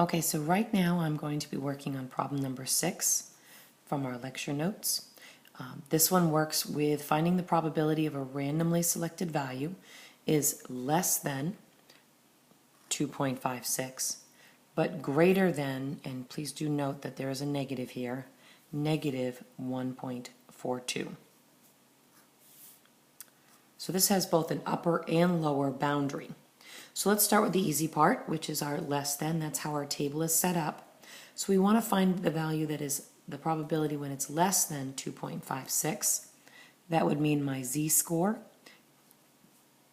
Okay, so right now I'm going to be working on problem number 6 from our lecture notes. This one works with finding the probability of a randomly selected value is less than 2.56, but greater than, and please do note that there is a negative here, negative 1.42. So this has both an upper and lower boundary. So let's start with the easy part, which is our less than. That's how our table is set up. So we want to find the value that is the probability when it's less than 2.56. That would mean my z-score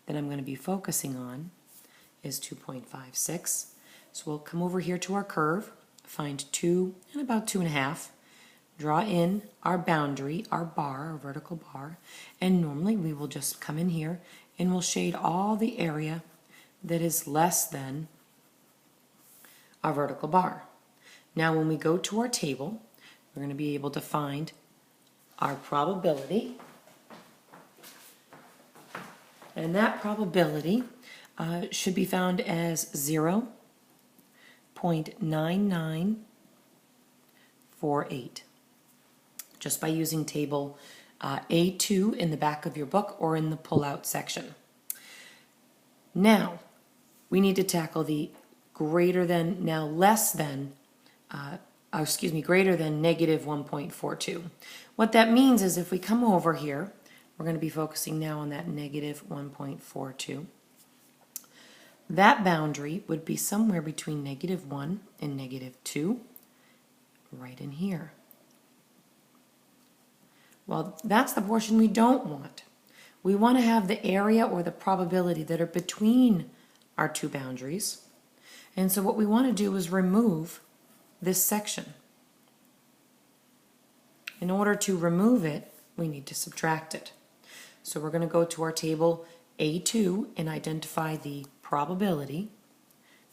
that I'm going to be focusing on is 2.56. So we'll come over here to our curve, find 2 and about 2.5, draw in our boundary, our bar, our vertical bar, and normally we will just come in here and we'll shade all the area that is less than our vertical bar. Now when we go to our table, we're going to be able to find our probability, and that probability should be found as 0.9948 just by using table A2 in the back of your book or in the pull-out section. Now we need to tackle the greater than, now less than, greater than negative 1.42. What that means is if we come over here, we're going to be focusing now on that negative 1.42. That boundary would be somewhere between negative 1 and negative 2, right in here. Well, that's the portion we don't want. We want to have the area or the probability that are between our two boundaries. And so what we want to do is remove this section. In order to remove it, we need to subtract it. So we're going to go to our table A2 and identify the probability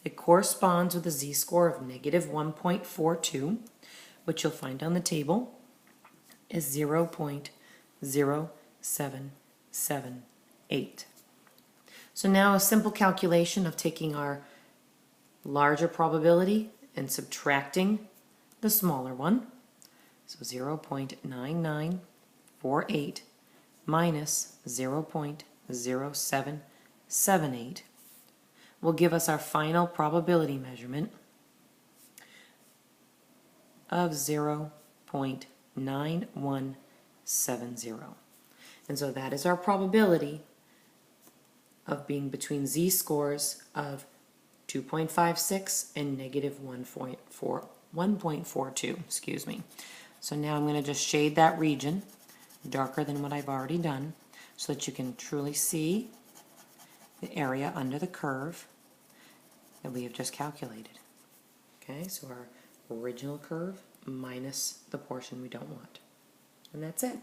that corresponds with a z-score of negative 1.42, which you'll find on the table is 0.0778. So now a simple calculation of taking our larger probability and subtracting the smaller one. So 0.9948 minus 0.0778 will give us our final probability measurement of 0.9170. And so that is our probability of being between z-scores of 2.56 and negative 1.42, excuse me. So now I'm going to just shade that region darker than what I've already done so that you can truly see the area under the curve that we have just calculated. Okay, so our original curve minus the portion we don't want. And that's it.